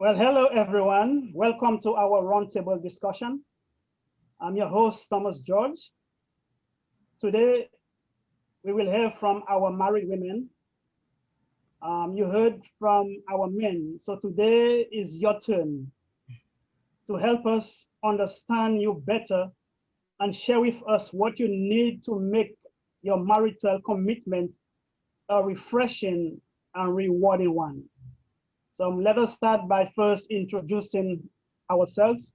Well, hello everyone. Welcome to our roundtable discussion. I'm your host, Thomas George. Today, we will hear from our married women. You heard from our men. So today is your turn to help us understand you better and share with us what you need to make your marital commitment a refreshing and rewarding one. So let us start by first introducing ourselves.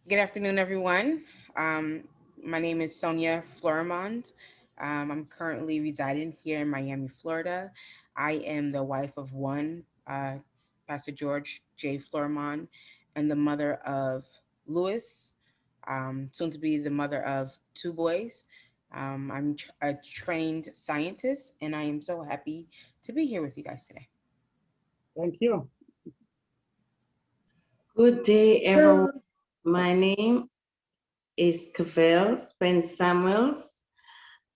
Good afternoon, everyone. My name is Sonia Florimond. I'm currently residing here in Miami, Florida. I am the wife of one, Pastor George J. Florimond, and the mother of Louis, soon to be the mother of two boys. I'm a trained scientist, and I am so happy to be here with you guys today. Thank you. Good day, everyone. My name is Cavell Spence Samuels.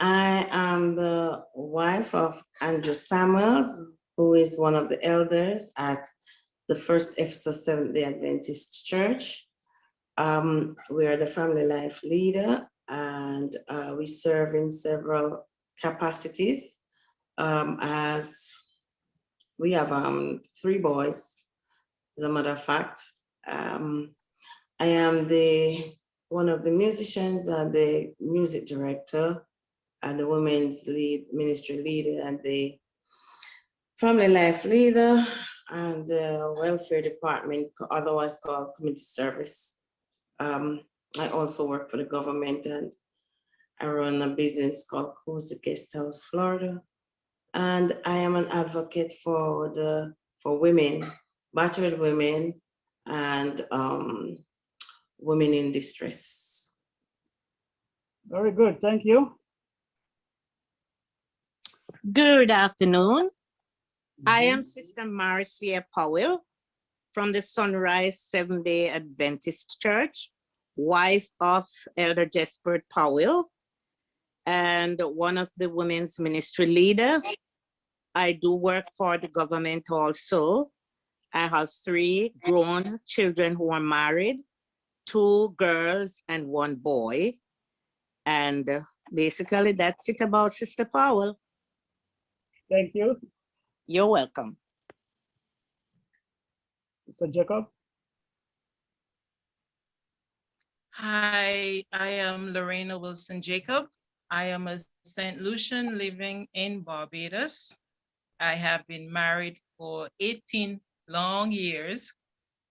I am the wife of Andrew Samuels, who is one of the elders at the First Ephesus Seventh-day Adventist Church. We are the family life leader, and we serve in several capacities. As we have three boys, as a matter of fact. I am one of the musicians and the music director and the women's lead ministry leader and the family life leader and the welfare department, otherwise called community service. I also work for the government and I run a business called Coast Guest House, Florida. And I am an advocate for women, battered women, and women in distress. Very good. Thank you. Good afternoon. I am Sister Marcia Powell from the Sunrise Seventh-day Adventist Church, wife of Elder Jesper Powell, and one of the women's ministry leader. I do work for the government also. I have three grown children who are married, two girls and one boy. And basically that's it about Sister Powell. Thank you. You're welcome. Mr. Jacob. Hi, I am Lorena Wilson Jacob. I am a St. Lucian living in Barbados. I have been married for 18 long years.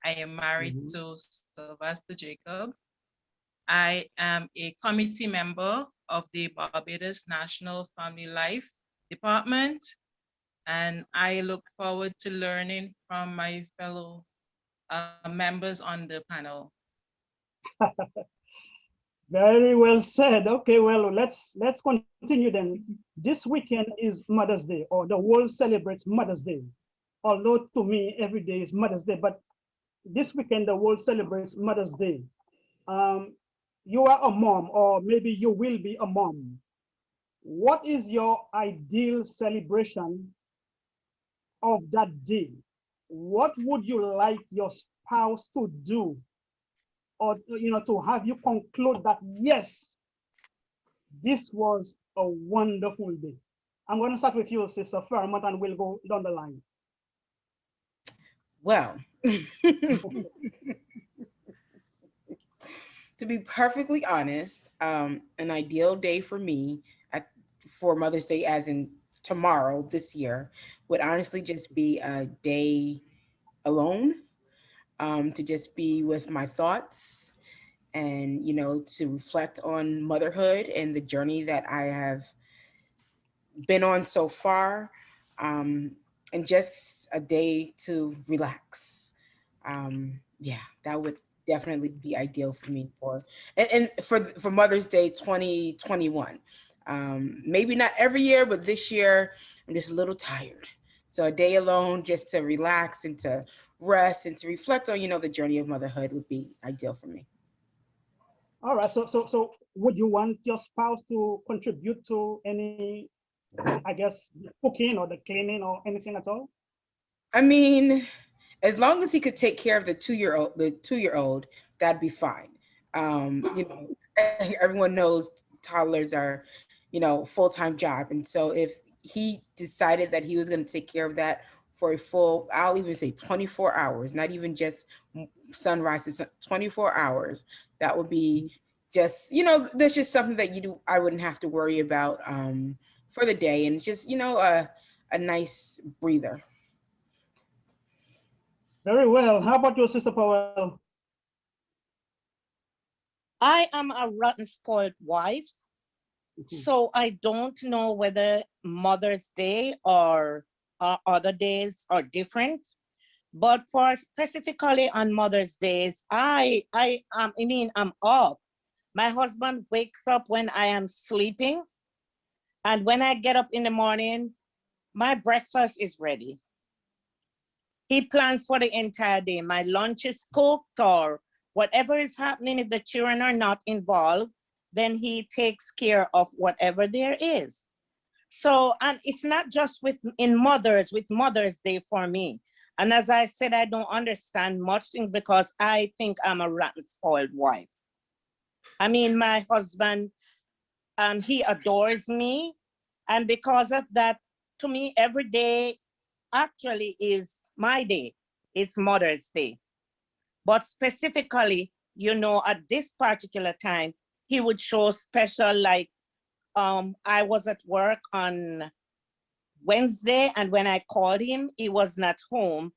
I am married to Sylvester Jacob. I am a committee member of the Barbados National Family Life Department, and I look forward to learning from my fellow members on the panel. Very well said. Okay, well, let's continue then. This weekend is Mother's Day, or the world celebrates Mother's Day. Although to me, every day is Mother's Day, but this weekend the world celebrates Mother's Day. You are a mom, or maybe you will be a mom. What is your ideal celebration of that day? What would you like your spouse to do, or to have you conclude that yes, this was a wonderful day? I'm going to start with you, Sister Fairmont, and we'll go down the line. Well, to be perfectly honest, an ideal day for me for Mother's Day, as in tomorrow this year, would honestly just be a day alone, to just be with my thoughts and, to reflect on motherhood and the journey that I have been on so far, and just a day to relax. Yeah, that would definitely be ideal for me and for Mother's Day 2021. Maybe not every year, but this year I'm just a little tired. So a day alone just to relax and to rest and to reflect on, the journey of motherhood would be ideal for me. All right. So would you want your spouse to contribute to any, I guess, the cooking or the cleaning or anything at all? I mean, as long as he could take care of the 2-year-old, that'd be fine. You know, everyone knows toddlers are, full-time job. And so if he decided that he was going to take care of that for a full, I'll even say 24 hours, not even just sunrise to 24 hours, that would be just, there's just something that I wouldn't have to worry about for the day. And just, a nice breather. Very well. How about your Sister Powell? I am a rotten spoiled wife, so I don't know whether Mother's Day or other days are different. But for specifically on Mother's Days, I'm off. My husband wakes up when I am sleeping, and when I get up in the morning, my breakfast is ready. He plans for the entire day. My lunch is cooked, or whatever is happening. If the children are not involved, then he takes care of whatever there is. So, and it's not just with Mother's Day for me. And as I said, I don't understand much things because I think I'm a rotten spoiled wife. I mean, my husband, he adores me. And because of that, to me, every day actually is my day. It's Mother's Day. But specifically, at this particular time, he would show special, like, I was at work on Wednesday, and when I called him, he was not home.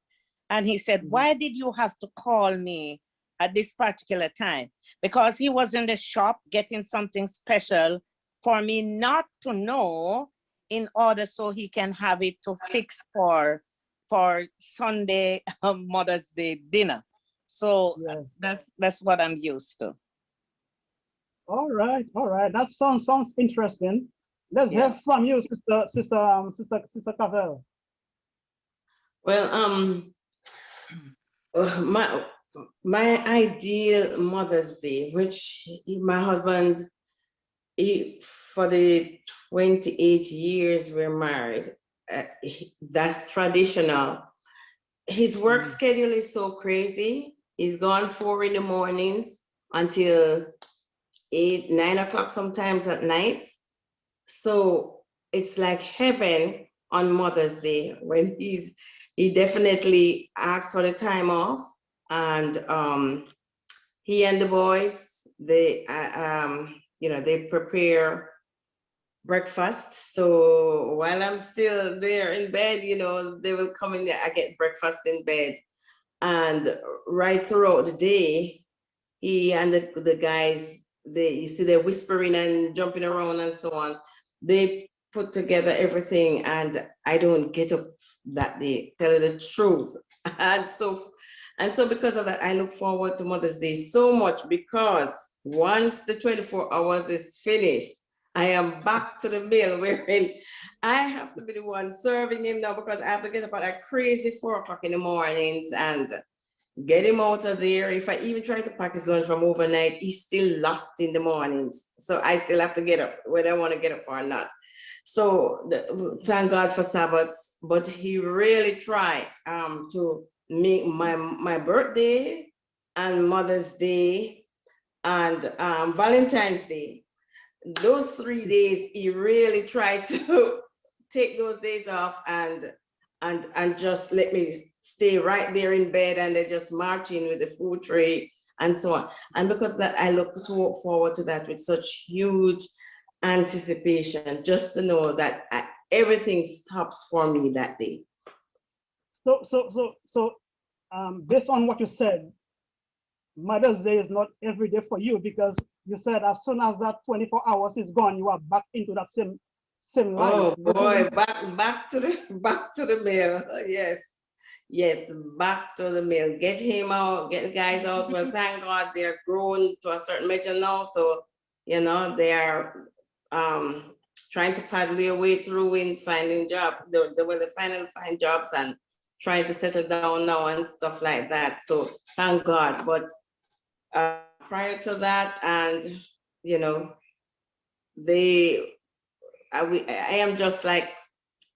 And he said, why did you have to call me at this particular time? Because he was in the shop getting something special for me not to know, in order so he can have it to fix for Sunday Mother's Day dinner. So Yes. that's what I'm used to. All right, all right. That sounds interesting. Let's Yeah. hear from you, Sister Cavell. Well, my ideal Mother's Day, which my husband, for the 28 years we're married, that's traditional. His work schedule is so crazy. He's gone 4 in the mornings until 8, 9 o'clock sometimes at night. So it's like heaven on Mother's Day when he definitely asks for the time off, and he and the boys, they they prepare breakfast. So while I'm still there in bed, they will come in there. I get breakfast in bed, and right throughout the day, he and the guys, they're whispering and jumping around and so on. They put together everything, and I don't get up that day, tell you the truth. And so because of that, I look forward to Mother's Day so much, because once the 24 hours is finished, I am back to the mill wherein I have to be the one serving him now, because I have to get up at a crazy 4 o'clock in the mornings and get him out of there. If I even try to pack his lunch from overnight, he's still lost in the mornings. So I still have to get up, whether I want to get up or not. So thank God for Sabbaths, but he really tried to make my birthday and Mother's Day and Valentine's Day, those 3 days, he really tried to take those days off and just let me stay right there in bed, and they just march in with the food tray and so on. And because of that, I look forward to that with such huge anticipation, just to know that everything stops for me that day. So, based on what you said, Mother's Day is not every day for you, because you said as soon as that 24 hours is gone, you are back into that same life. Oh boy, back to the mill. Yes, back to the mill. Get him out, get the guys out. Well, thank God they're grown to a certain measure now, so they are trying to paddle their way through in finding jobs. They finally find jobs and trying to settle down now and stuff like that. So thank God. But prior to that, and I am just like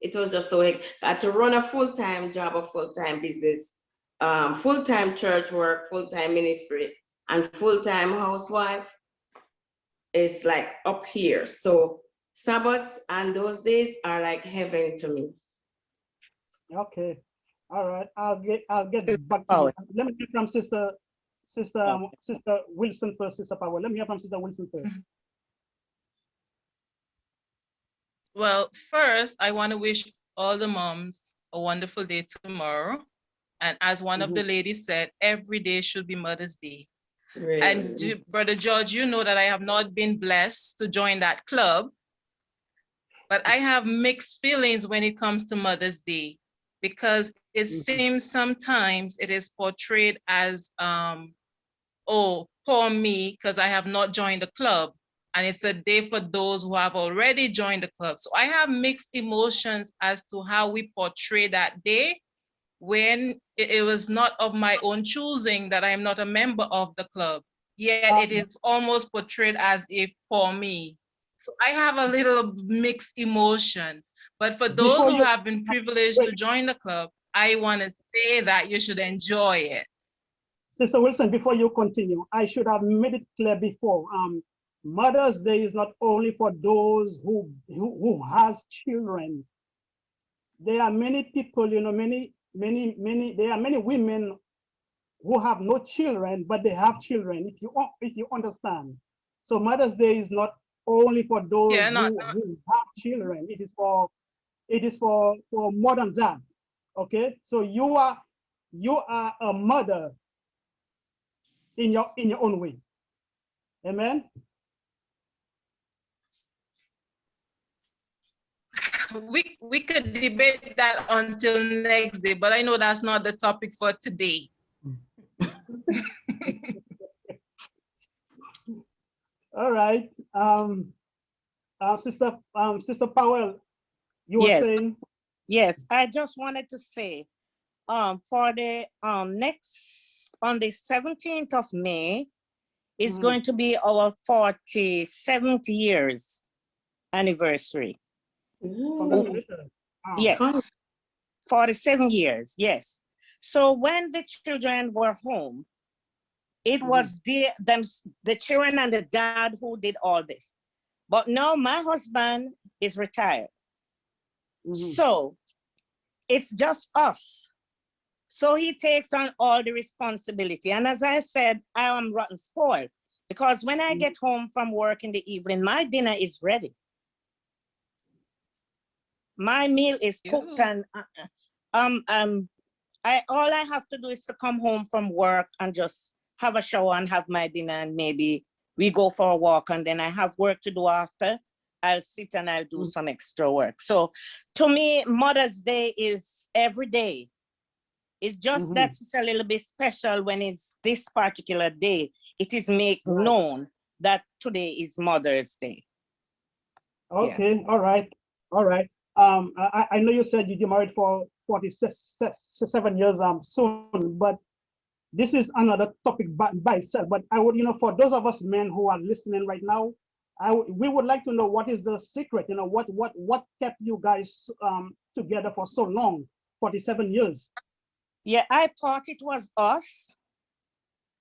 It was just so I had to run a full-time job, a full-time business, full-time church work, full-time ministry, and full-time housewife. It's like up here. So Sabbaths and those days are like heaven to me. Okay. All right. I'll get back to Oh, you. Let me hear from Sister Wilson first, Sister Powell. Let me hear from Sister Wilson first. Well, first, I want to wish all the moms a wonderful day tomorrow. And as one of the ladies said, every day should be Mother's Day. Really. And Brother George, you know that I have not been blessed to join that club, but I have mixed feelings when it comes to Mother's Day, because it seems sometimes it is portrayed as, oh, poor me, because I have not joined the club. And it's a day for those who have already joined the club. So I have mixed emotions as to how we portray that day, when it was not of my own choosing that I am not a member of the club, yet it is almost portrayed as if for me. So I have a little mixed emotion, but for those Before who you- have been privileged to join the club, I want to say that you should enjoy it. Sister Wilson, before you continue, I should have made it clear before. Mother's Day is not only for those who has children. There are many people, there are many women who have no children, but they have children, if you understand. So Mother's Day is not only for those Yeah, who have children. It is for more than that. Okay, so you are a mother in your own way. Amen. we could debate that until next day, but I know that's not the topic for today. All right. Sister Powell, you were yes, saying? yes. I just wanted to say, for the next on the 17th of May is going to be our 47th years anniversary. Congratulations. Yes, 47 years. Yes. So when the children were home, it was the children and the dad who did all this. But now my husband is retired. So it's just us. So he takes on all the responsibility. And as I said, I am rotten spoiled, because when I get home from work in the evening, my dinner is ready. My meal is cooked, and all I have to do is to come home from work and just have a shower and have my dinner, and maybe we go for a walk, and then I have work to do after. I'll sit and I'll do some extra work. So to me, Mother's Day is every day. It's just that it's a little bit special when it's this particular day. It is made known that today is Mother's Day. Okay, all right. I know you said you married for 47 years soon, but this is another topic by itself. But I would, for those of us men who are listening right now, we would like to know what is the secret, what kept you guys together for so long, 47 years. Yeah, I thought it was us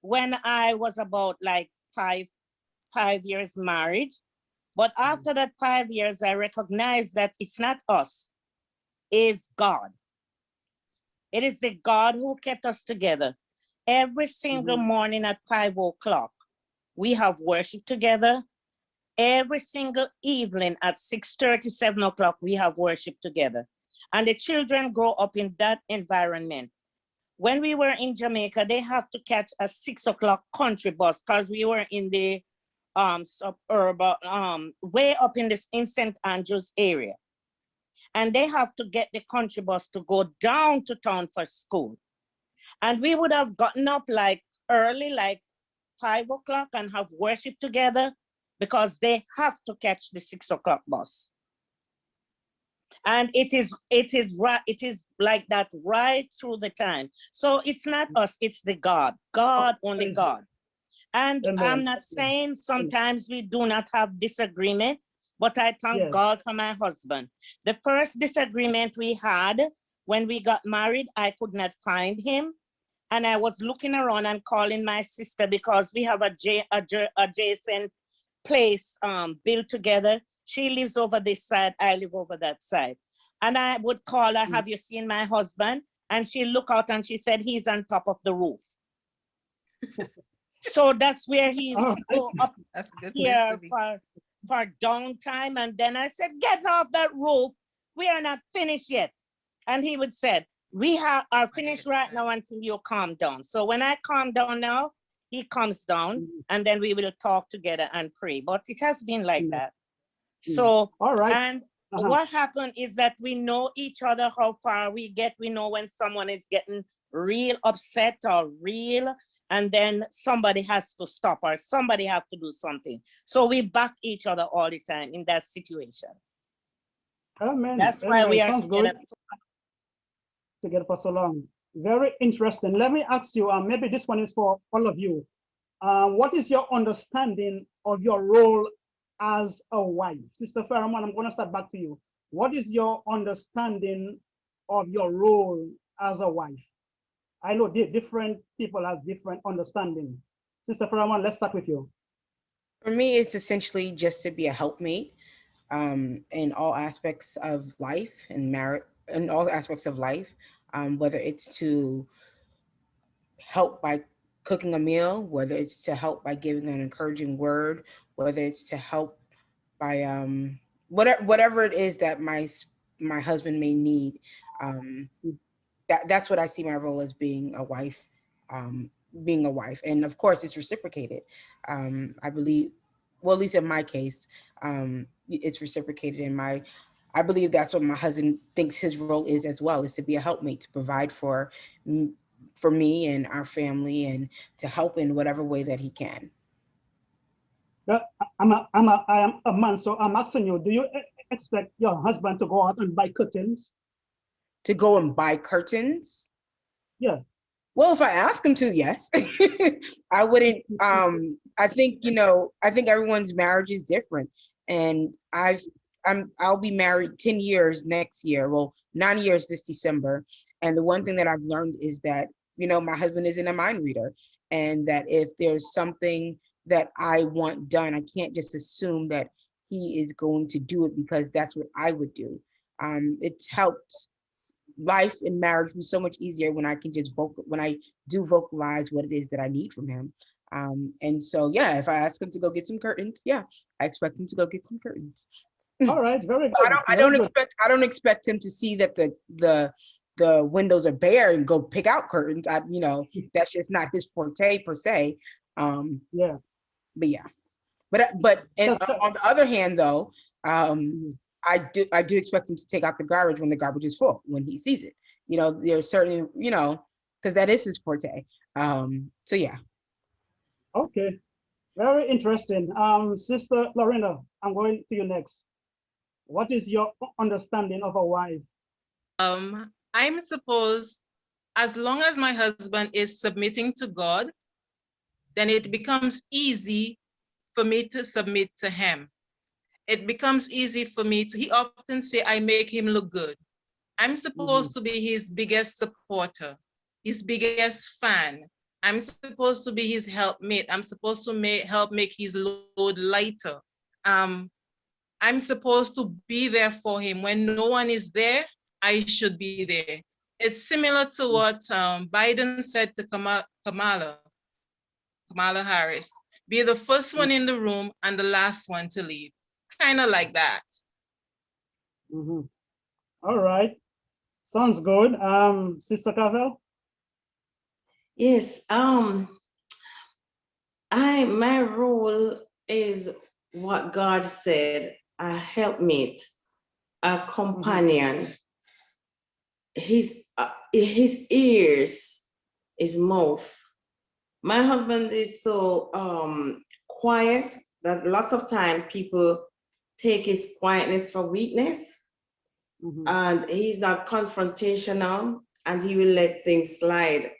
when I was about like five years married. But after that 5 years, I recognized that it's not us, it's God. It is the God who kept us together. Every single morning at 5 o'clock, we have worship together. Every single evening at 6:30, 7 o'clock, we have worship together. And the children grow up in that environment. When we were in Jamaica, they have to catch a 6 o'clock country bus, because we were in the suburban, way up in St. Andrews area. And they have to get the country bus to go down to town for school. And we would have gotten up like early, like 5 o'clock, and have worship together, because they have to catch the 6 o'clock bus. And it is like that right through the time. So it's not us, it's the God, only God. And I'm not saying sometimes we do not have disagreement, but I thank Yes. God for my husband. The first disagreement we had when we got married, I could not find him. And I was looking around and calling my sister because we have adjacent place built together. She lives over this side, I live over that side. And I would call her, have you seen my husband? And she look out and she said, he's on top of the roof. So that's where he would go up That's a good place here to be. for downtime. And then I said, get off that roof. We are not finished yet. And he would say, we are finished right now until you calm down. So when I calm down now, he comes down and then we will talk together and pray. But it has been like that. So, all right. And what happened is that we know each other, how far we get. We know when someone is getting real upset or real, and then somebody has to stop or somebody have to do something. So we back each other all the time in that situation. Amen. That's why we are Sounds together. Together for so long. Very interesting. Let me ask you, maybe this one is for all of you. What is your understanding of your role as a wife? Sister Faramon, I'm going to start back to you. What is your understanding of your role as a wife? I know different people have different understanding. Sister Faramon, let's start with you. For me, it's essentially just to be a helpmate in all aspects of life and marriage, in all aspects of life, whether it's to help by cooking a meal, whether it's to help by giving an encouraging word, whether it's to help by whatever it is that my husband may need. That's what I see my role as being a wife. And of course it's reciprocated. I believe, well, at least in my case, it's reciprocated in I believe that's what my husband thinks his role is as well, is to be a helpmate, to provide for me and our family, and to help in whatever way that he can. I am a man, so I'm asking you, do you expect your husband to go out and buy curtains? To go and buy curtains? Yeah. Well, if I ask him to, yes. I wouldn't. I think everyone's marriage is different, and I'll be married 10 years next year. Well, 9 years this December. And the one thing that I've learned is that, my husband isn't a mind reader, and that if there's something that I want done, I can't just assume that he is going to do it because that's what I would do. It's helped life and marriage be so much easier when I can just vocalize what it is that I need from him. And so, yeah, if I ask him to go get some curtains, yeah, I expect him to go get some curtains. All right, very good. I don't expect him to see that the windows are bare and go pick out curtains. That's just not his forte per se. Yeah. But yeah, but on the other hand, though, I do expect him to take out the garbage when the garbage is full, when he sees it. There's certain, because that is his forte. So yeah. Okay, very interesting. Sister Lorena, I'm going to you next. What is your understanding of a wife? I'm supposed, as long as my husband is submitting to God, then it becomes easy for me to submit to him. It becomes easy for me he often say, I make him look good. I'm supposed to be his biggest supporter, his biggest fan. I'm supposed to be his helpmate. I'm supposed to help make his load lighter. I'm supposed to be there for him. When no one is there, I should be there. It's similar to what Biden said to Kamala Harris. Be the first one in the room and the last one to leave. Kind of like that. All right. Sounds good. Sister Cavell? Yes. My role is what God said, a helpmate, a companion. His ears, his mouth. My husband is so quiet that lots of time people take his quietness for weakness. And he's not confrontational, and he will let things slide.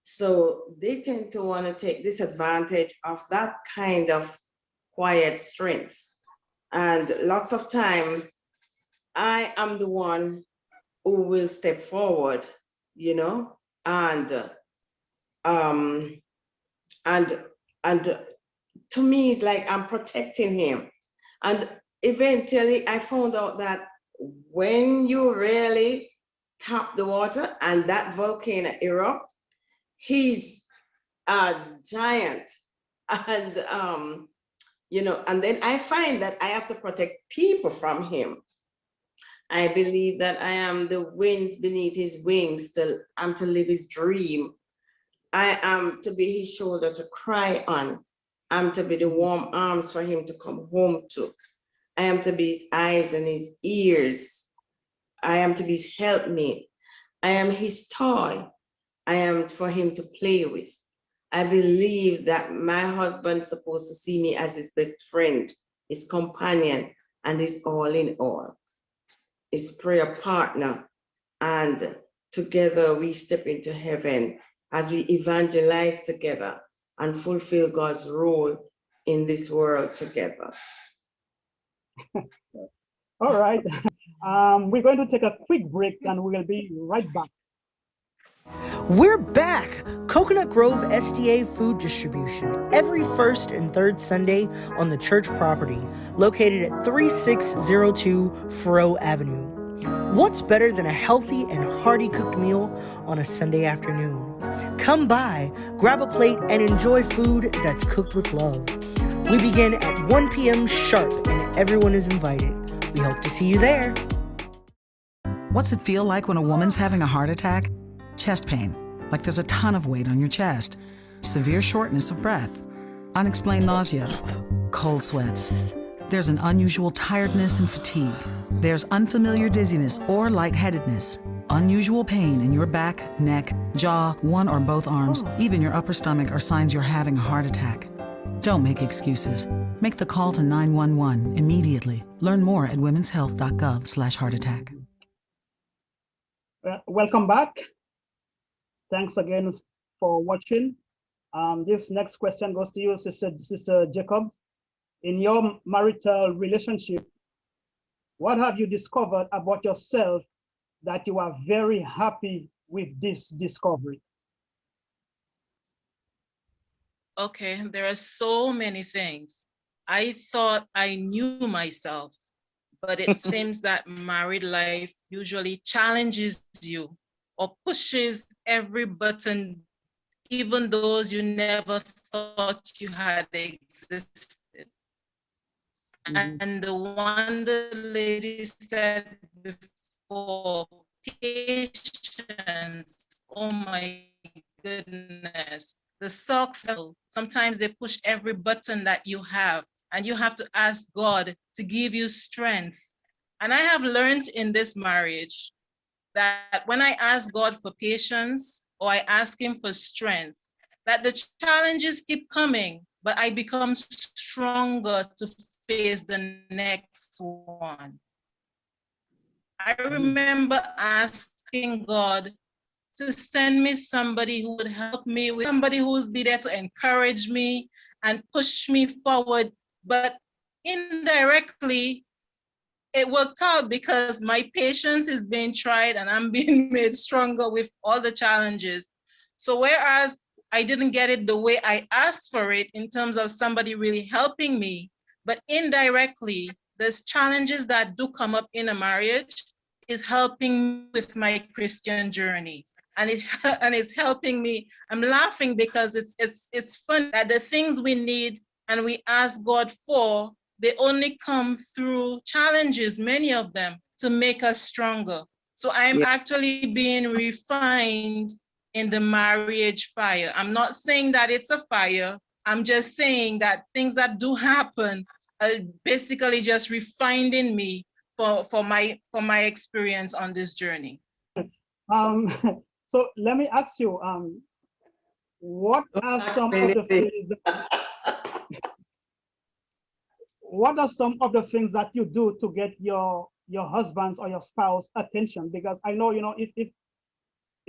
So they tend to want to take disadvantage of that kind of quiet strength. And lots of time, I am the one who will step forward, you know, um, and to me, it's like I'm protecting him. And eventually, I found out that when you really tap the water and that volcano erupt, he's a giant. And you know, and then I find that I have to protect people from him. I believe that I am the winds beneath his wings. I'm to live his dream. I am to be his shoulder to cry on. I'm to be the warm arms for him to come home to. I am to be his eyes and his ears. I am to be his helpmate. I am his toy. I am for him to play with. I believe that my husband's supposed to see me as his best friend, his companion, and his all in all, his prayer partner. And together we step into heaven as we evangelize together and fulfill God's role in this world together. All right. We're going to take a quick break and we will be right back. We're back! Coconut Grove SDA Food Distribution every first and third Sunday on the church property, located at 3602 Furrow Avenue. What's better than a healthy and hearty cooked meal on a Sunday afternoon? Come by, grab a plate, and enjoy food that's cooked with love. We begin at 1 p.m. sharp, and everyone is invited. We hope to see you there. What's it feel like when a woman's having a heart attack? Chest pain, like there's a ton of weight on your chest. Severe shortness of breath. Unexplained nausea. Cold sweats. There's an unusual tiredness and fatigue. There's unfamiliar dizziness or lightheadedness. Unusual pain in your back, neck, jaw, one or both arms, even your upper stomach are signs you're having a heart attack. Don't make excuses. Make the call to 911 immediately. Learn more at womenshealth.gov/heartattack. Welcome back. Thanks again for watching. This next question goes to you, Sister Jacobs. In your marital relationship, what have you discovered about yourself that you are very happy with this discovery? Okay, there are so many things. I thought I knew myself, but it seems that married life usually challenges you or pushes every button, even those you never thought you had existed. And the one the lady said before, patience, oh my goodness. The socks, sometimes they push every button that you have, and you have to ask God to give you strength. And I have learned in this marriage that when I ask God for patience or I ask him for strength, that the challenges keep coming, but I become stronger to face the next one. I remember asking God to send me somebody who would help me, with somebody who would be there to encourage me and push me forward. But indirectly, it worked out because my patience is being tried and I'm being made stronger with all the challenges. So whereas I didn't get it the way I asked for it in terms of somebody really helping me, but indirectly, there's challenges that do come up in a marriage is helping with my Christian journey. And it's helping me. I'm laughing because it's fun that the things we need and we ask God for, they only come through challenges, many of them, to make us stronger. So I'm actually being refined in the marriage fire. I'm not saying that it's a fire. I'm just saying that things that do happen are basically just refining me for my experience on this journey. So let me ask you, what are some of the things what are some of the things that you do to get your husband's or your spouse attention? Because I know, you know, it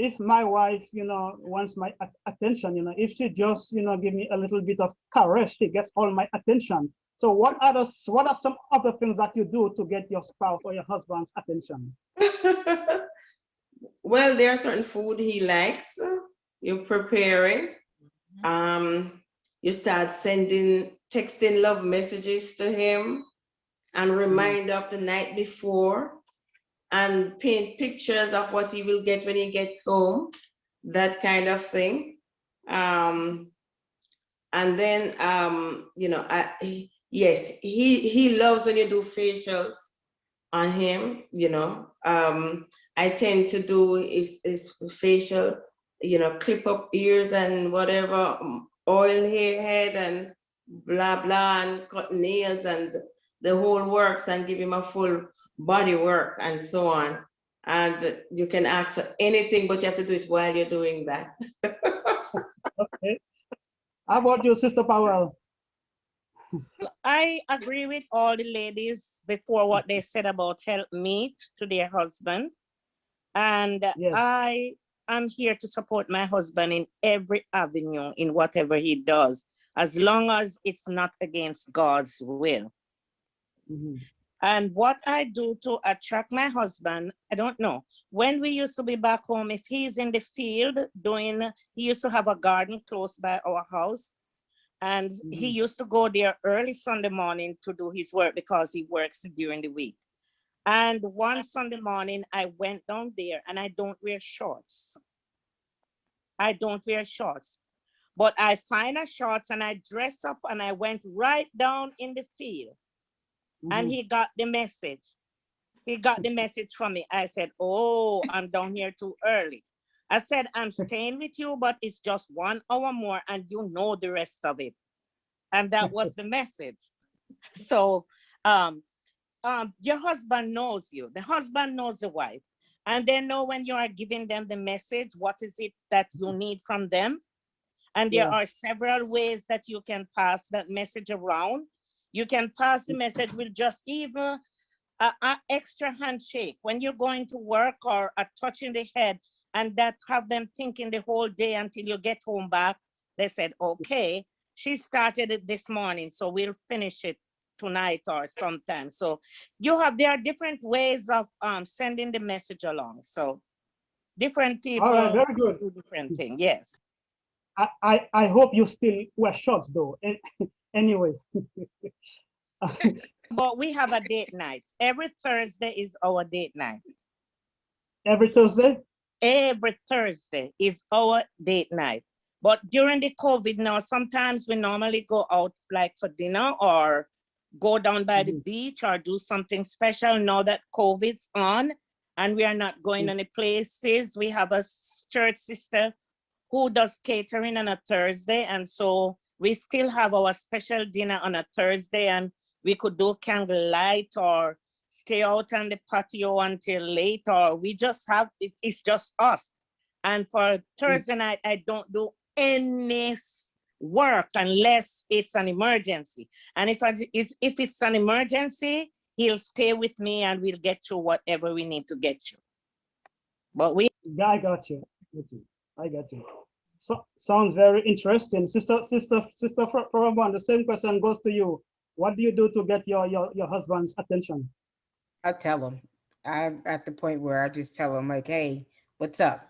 if my wife, wants my attention, if she just, give me a little bit of caress, she gets all my attention. So what are some other things that you do to get your spouse or your husband's attention? Well, there are certain food he likes. You prepare it. You start texting love messages to him and remind of the night before and paint pictures of what he will get when he gets home, that kind of thing. And then, yes, he loves when you do facials on him, I tend to do his facial, clip up ears and whatever, oil hair head and blah, blah, and cut nails and the whole works and give him a full body work and so on. And you can ask for anything, but you have to do it while you're doing that. Okay. How about you, Sister Powell? I agree with all the ladies before what they said about helpmeet to their husband. And Yes. I am here to support my husband in every avenue in whatever he does, as long as it's not against God's will. And what I do to attract my husband, I don't know. When we used to be back home, if he's in the field he used to have a garden close by our house. And he used to go there early Sunday morning to do his work because he works during the week. And one Sunday morning, I went down there and I don't wear shorts. I don't wear shorts. But I find a shorts and I dress up and I went right down in the field. And he got the message. He got the message from me. I said, oh, I'm down here too early. I said, I'm staying with you, but it's just 1 hour more and you know the rest of it. And that was the message. So your husband knows you. The husband knows the wife. And they know when you are giving them the message, what is it that you need from them? And there are several ways that you can pass that message around. You can pass the message with just even an extra handshake when you're going to work, or a touch in the head, and that have them thinking the whole day until you get home back. They said, okay, she started it this morning, so we'll finish it tonight or sometime. So there are different ways of sending the message along. So different people All right, very good. do different things. Yes. I hope you still wear shorts though. Anyway. But we have a date night. Every Thursday is our date night. Every Thursday? Every Thursday is our date night. But during the COVID now, sometimes we normally go out like for dinner or go down by the beach or do something special. Now that COVID's on and we are not going any places, we have a church sister who does catering on a Thursday. And so we still have our special dinner on a Thursday, and we could do candlelight or stay out on the patio until late, or we just have, it's just us. And for Thursday night, I don't do any work unless it's an emergency. And if it's an emergency, he'll stay with me and we'll get you whatever we need to get you. But I got you. I got you. So, sounds very interesting. Sister Farabon, the same question goes to you. What do you do to get your husband's attention? I tell him. I'm at the point where I just tell him, like, hey, what's up?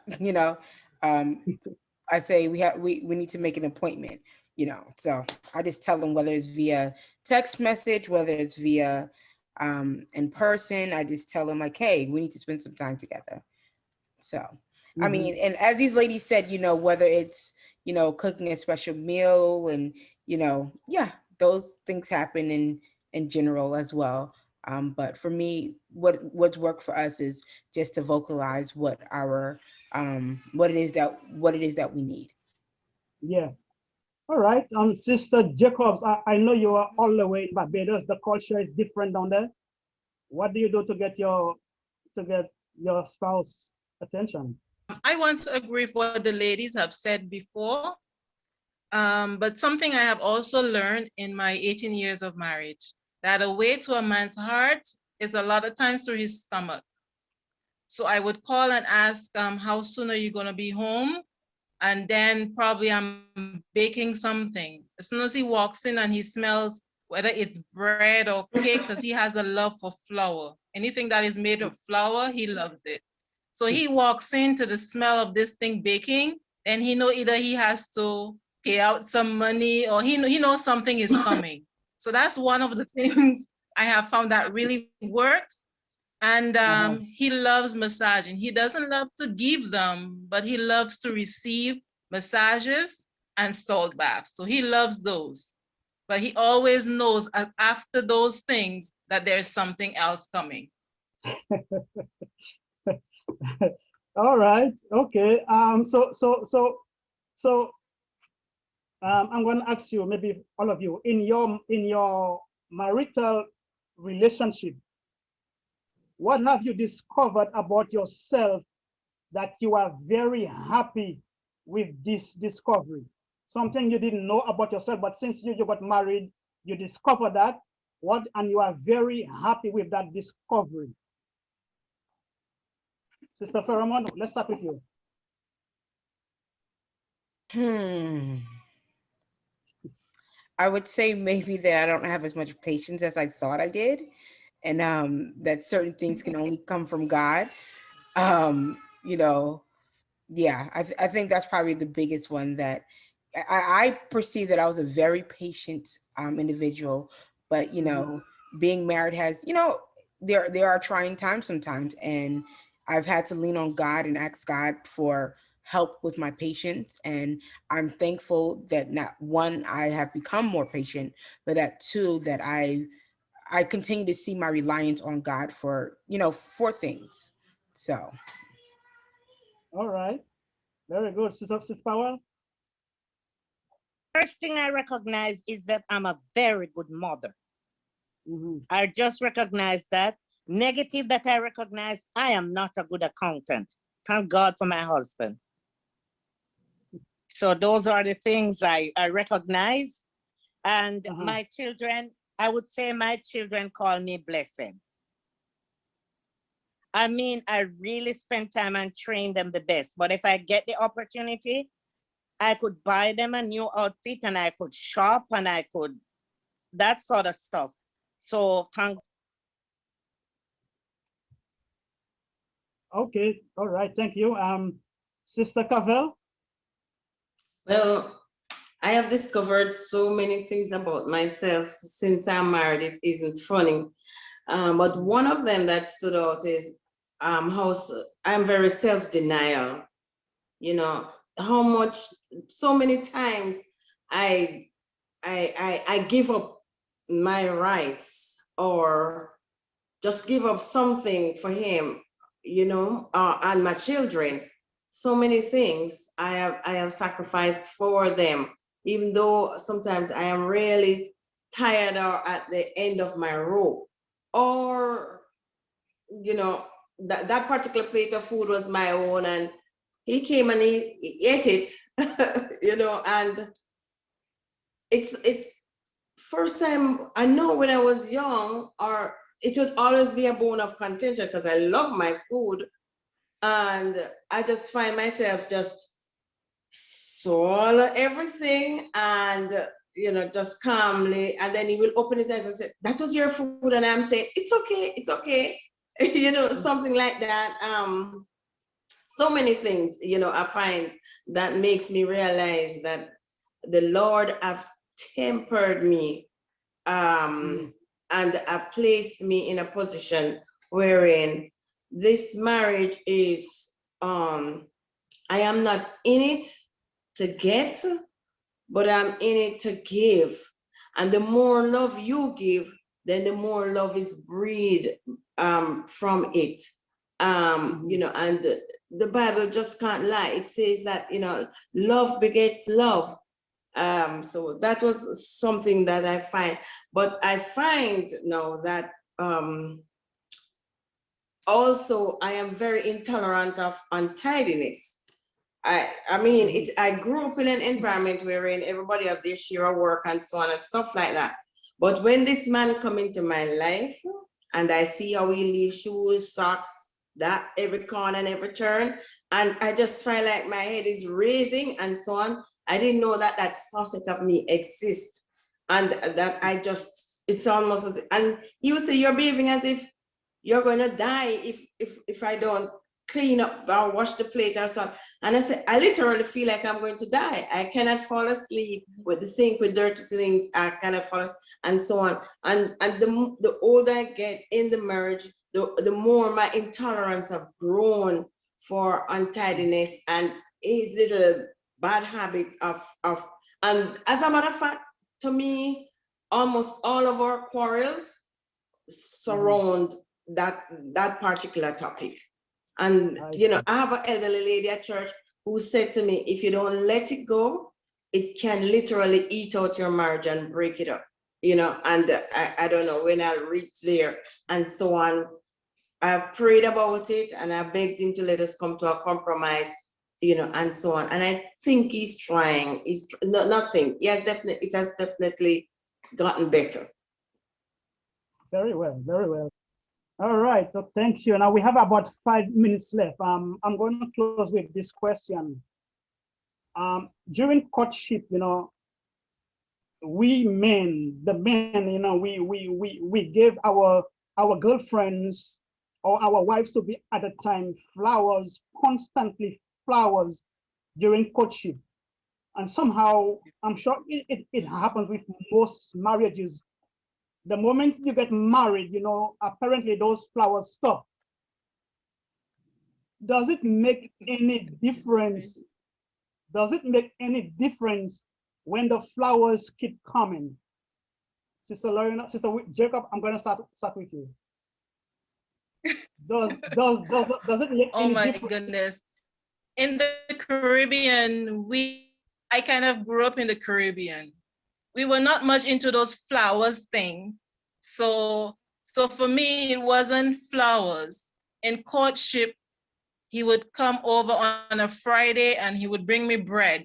I say we need to make an appointment, So I just tell them, whether it's via text message, whether it's via in person, I just tell them, like, hey, we need to spend some time together. So I mean, and as these ladies said, whether it's, cooking a special meal and, those things happen in general as well. But for me, what's worked for us is just to vocalize what it is that we need. Yeah. All right. Sister Jacobs, I know you are all the way in Barbados. The culture is different down there. What do you do to get your spouse attention? I want to agree with what the ladies have said before, but something I have also learned in my 18 years of marriage, that a way to a man's heart is a lot of times through his stomach. So I would call and ask, how soon are you going to be home? And then probably I'm baking something. As soon as he walks in and he smells, whether it's bread or cake, because he has a love for flour. Anything that is made of flour, he loves it. So he walks into the smell of this thing baking, and he know either he has to pay out some money or he knows something is coming. So that's one of the things I have found that really works. And he loves massaging. He doesn't love to give them, but he loves to receive massages and salt baths. So he loves those. But he always knows after those things that there's something else coming. All right. Okay. I'm going to ask you, maybe all of you, in your marital relationship, what have you discovered about yourself that you are very happy with this discovery? Something you didn't know about yourself, but since you got married, you discovered that, and you are very happy with that discovery. Sister Pheromone, let's start with you. I would say maybe that I don't have as much patience as I thought I did, and that certain things can only come from God. You know, yeah, I think that's probably the biggest one, that I perceive that I was a very patient individual, but being married has, there are trying times sometimes, and I've had to lean on God and ask God for help with my patience. And I'm thankful that, not one, I have become more patient, but that two, that I continue to see my reliance on God for things. So. All right. Very good. Sister Power. First thing I recognize is that I'm a very good mother. I just recognize that. Negative that I recognize, I am not a good accountant. Thank God for my husband. So those are the things I recognize. And my children, I would say my children call me blessed. I mean, I really spend time and train them the best. But if I get the opportunity, I could buy them a new outfit and I could shop and I could, that sort of stuff. So thank. Okay, all right, thank you. Sister Cavell? Well, I have discovered so many things about myself since I'm married. It isn't funny. But one of them that stood out is how I'm very self-denial. How much, so many times I give up my rights or just give up something for him, and my children. So many things I have sacrificed for them, even though sometimes I am really tired or at the end of my rope, or that particular plate of food was my own, and he came and he ate it, and it's first time I know when I was young, or it would always be a bone of contention because I love my food, and I just find myself just swallow everything and just calmly, and then he will open his eyes and say, "That was your food," and I'm saying, "It's okay, it's okay," something like that. So many things, I find that makes me realize that the Lord have tempered me, and have placed me in a position wherein this marriage is, I am not in it to get, but I'm in it to give. And the more love you give, then the more love is breathed from it. And the Bible just can't lie. It says that, love begets love. So that was something that I find. But I find now that also I am very intolerant of untidiness. I mean, I grew up in an environment wherein everybody have their share of work and so on and stuff like that. But when this man come into my life and I see how he leaves shoes, socks, that every corner and every turn. And I just feel like my head is raising and so on. I didn't know that that facet of me exists. And that I just, it's almost as, and you say you're behaving as if you're going to die if I don't clean up or wash the plate or something. And I said, I literally feel like I'm going to die. I cannot fall asleep with the sink with dirty things. I cannot fall asleep and so on. And the older I get in the marriage, the more my intolerance have grown for untidiness and his little bad habits of, and as a matter of fact, to me, almost all of our quarrels surround that particular topic. And you know, I have an elderly lady at church who said to me, if you don't let it go, it can literally eat out your marriage and break it up. You know, and I don't know when I'll reach there and so on. I've prayed about it and I begged him to let us come to a compromise, you know, and so on. And I think he's trying. He's nothing. Yes, definitely, it has definitely gotten better. Very well, very well. All right, so thank you. Now we have about 5 minutes left. I'm going to close with this question. During courtship, you know, we men, the men, you know, we give our girlfriends or our wives to be at the time flowers, constantly flowers during courtship. And somehow, I'm sure it happens with most marriages. The moment you get married, you know, apparently those flowers stop. Does it make any difference? Does it make any difference when the flowers keep coming? Sister Lorena, Sister Jacob, I'm going to start with you. Does it make Oh any my difference? goodness. In the Caribbean, I kind of grew up in the Caribbean. We were not much into those flowers thing. So for me, it wasn't flowers. In courtship, he would come over on a Friday and he would bring me bread,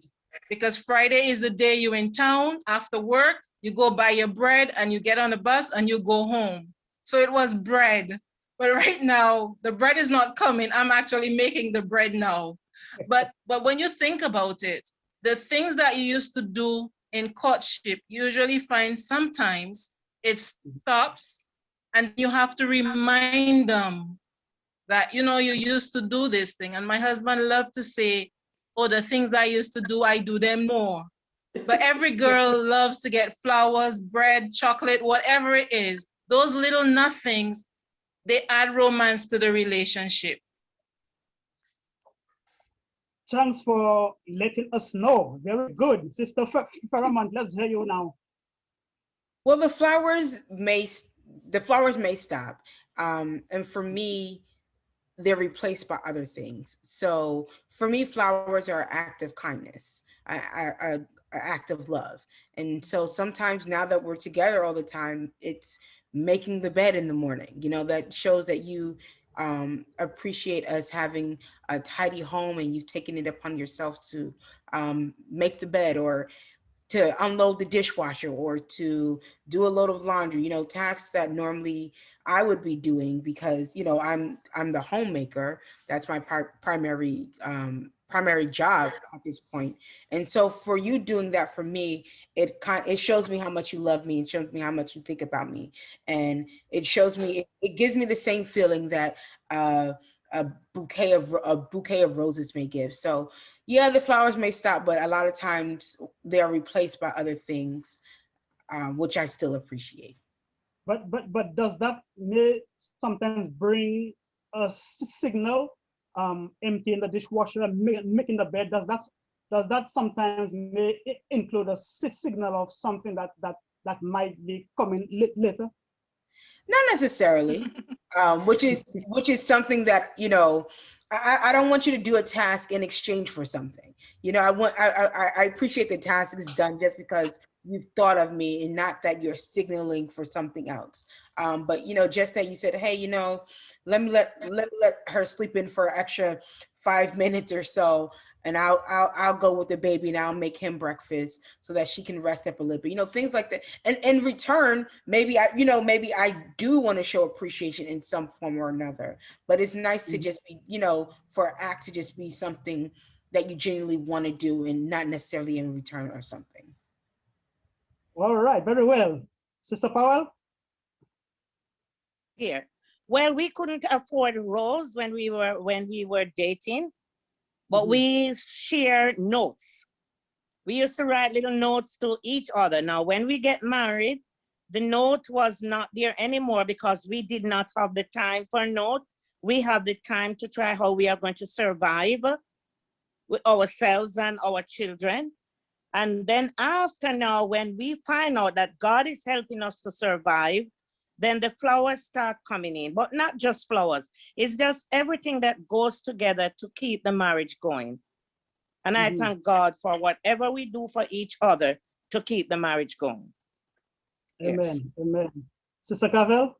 because Friday is the day you're in town after work, you go buy your bread and you get on the bus and you go home. So it was bread. But right now, the bread is not coming. I'm actually making the bread now. But when you think about it, the things that you used to do in courtship, you usually find sometimes it stops and you have to remind them that, you know, you used to do this thing. And my husband loved to say, oh, the things I used to do, I do them more. But every girl loves to get flowers, bread, chocolate, whatever it is. Those little nothings, they add romance to the relationship. Thanks for letting us know. Very good. Sister Paramount, let's hear you now. Well, the flowers may stop. And for me, they're replaced by other things. So for me, flowers are an act of kindness, an act of love. And so sometimes now that we're together all the time, it's making the bed in the morning, you know, that shows that you appreciate us having a tidy home and you've taken it upon yourself to make the bed, or to unload the dishwasher, or to do a load of laundry, you know, tasks that normally I would be doing because, you know, I'm the homemaker. That's my primary job at this point. And so for you doing that for me, it shows me how much you love me and shows me how much you think about me. And it shows me, it gives me the same feeling that a bouquet of roses may give. So yeah, the flowers may stop, but a lot of times they are replaced by other things, which I still appreciate. But does that may sometimes bring a signal? Emptying the dishwasher and making the bed. Does that sometimes may include a signal of something that might be coming later? Not necessarily, which is something that, you know, I don't want you to do a task in exchange for something. You know, I appreciate the task is done just because you've thought of me and not that you're signaling for something else. But just that you said, hey, let me let her sleep in for an extra 5 minutes or so, and I'll go with the baby and I'll make him breakfast so that she can rest up a little bit. Things like that. And in return, maybe I do want to show appreciation in some form or another. But it's nice to just be, for an act to just be something that you genuinely want to do and not necessarily in return or something. All right, very well. Sister Powell? Here. Well, we couldn't afford rose when we were dating, but we shared notes. We used to write little notes to each other. Now, when we get married, the note was not there anymore because we did not have the time for a note. We have the time to try how we are going to survive with ourselves and our children. And then after now, when we find out that God is helping us to survive, then the flowers start coming in, but not just flowers. It's just everything that goes together to keep the marriage going. And I thank God for whatever we do for each other to keep the marriage going. Amen. Yes. Amen. Sister Cavell?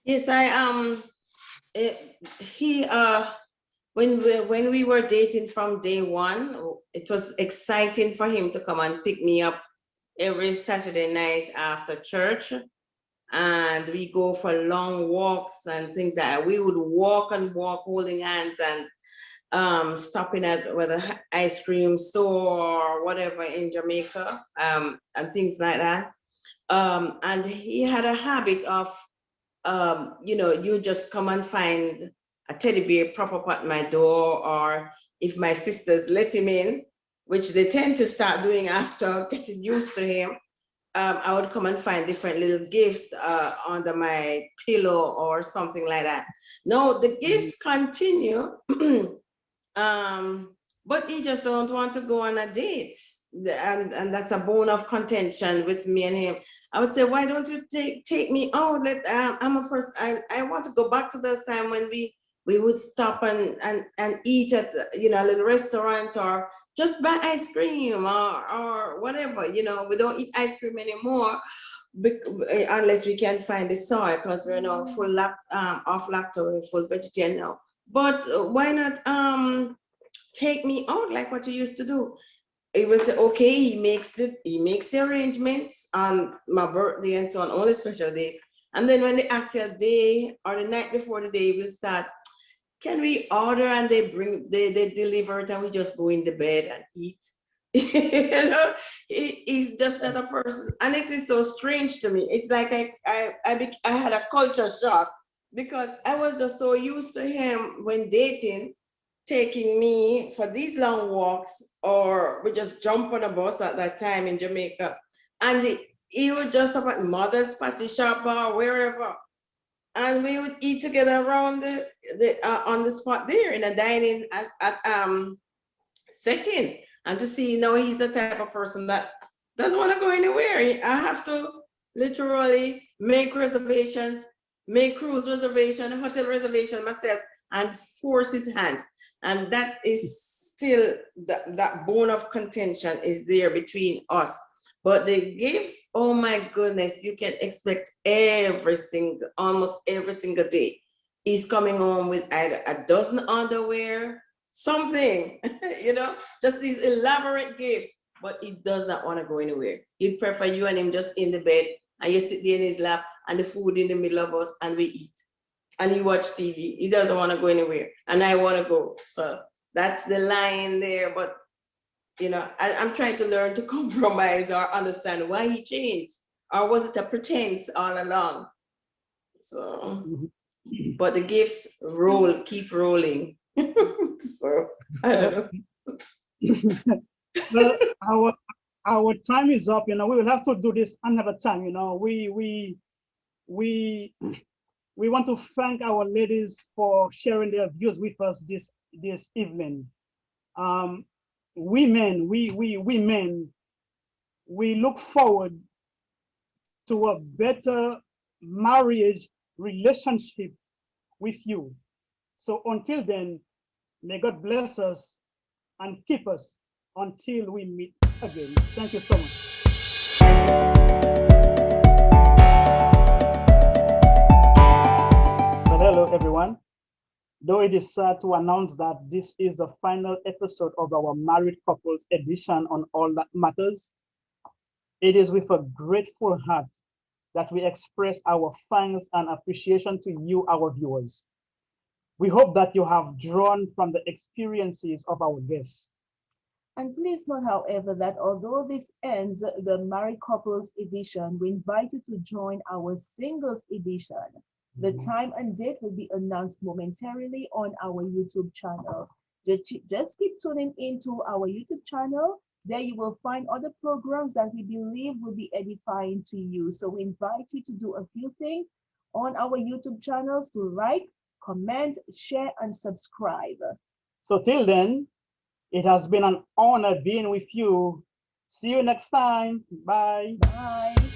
Yes, when we were dating from day one, it was exciting for him to come and pick me up every Saturday night after church. And we go for long walks and things like that. We would walk and walk holding hands and stopping at whether ice cream store or whatever in Jamaica, and things like that. And he had a habit of, you just come and find a teddy bear prop up at my door, or if my sisters let him in, which they tend to start doing after getting used to him, I would come and find different little gifts under my pillow or something like that. No, the gifts continue, but he just don't want to go on a date. And that's a bone of contention with me and him. I would say, why don't you take me out? I'm a person, I want to go back to those time when we would stop and eat at a little restaurant, or just buy ice cream or whatever. We don't eat ice cream anymore unless we can find the soy, because we're now full off lactose, full vegetarian now. But why not take me out like what you used to do? It was okay. He makes the arrangements on my birthday and so on, all the special days. And then when the actual day or the night before the day will start, can we order? And they deliver it, and we just go in the bed and eat. He's just not a person, and it is so strange to me. It's like I had a culture shock, because I was just so used to him when dating, taking me for these long walks, or we just jump on a bus at that time in Jamaica, and he would just up at mother's patty shop or wherever, and we would eat together around on the spot there in a dining setting. And to see now he's the type of person that doesn't want to go anywhere. I have to literally make reservations, make cruise reservation, hotel reservation myself, and force his hand. And that is still, that bone of contention is there between us. But the gifts, oh my goodness, you can expect almost every single day. He's coming home with either a dozen underwear, something, just these elaborate gifts, but he does not want to go anywhere. He'd prefer you and him just in the bed, and you sit there in his lap, and the food in the middle of us, and we eat. And you watch TV. He doesn't want to go anywhere, and I want to go. So that's the line there. But I'm trying to learn to compromise or understand why he changed, or was it a pretense all along? So, but the gifts keep rolling. So I don't know. Well, our time is up. We will have to do this another time. We want to thank our ladies for sharing their views with us this evening. Women, we look forward to a better marriage relationship with you. So until then, may God bless us and keep us until we meet again. Thank you so much. Hello, everyone. Though it is sad to announce that this is the final episode of our Married Couples edition on All That Matters, it is with a grateful heart that we express our thanks and appreciation to you, our viewers. We hope that you have drawn from the experiences of our guests. And please note, however, that although this ends the Married Couples edition, we invite you to join our Singles edition. The time and date will be announced momentarily on our YouTube channel. Just keep tuning into our YouTube channel. There you will find other programs that we believe will be edifying to you. So we invite you to do a few things on our YouTube channels to like, comment, share, and subscribe. So till then, it has been an honor being with you. See you next time. Bye. Bye.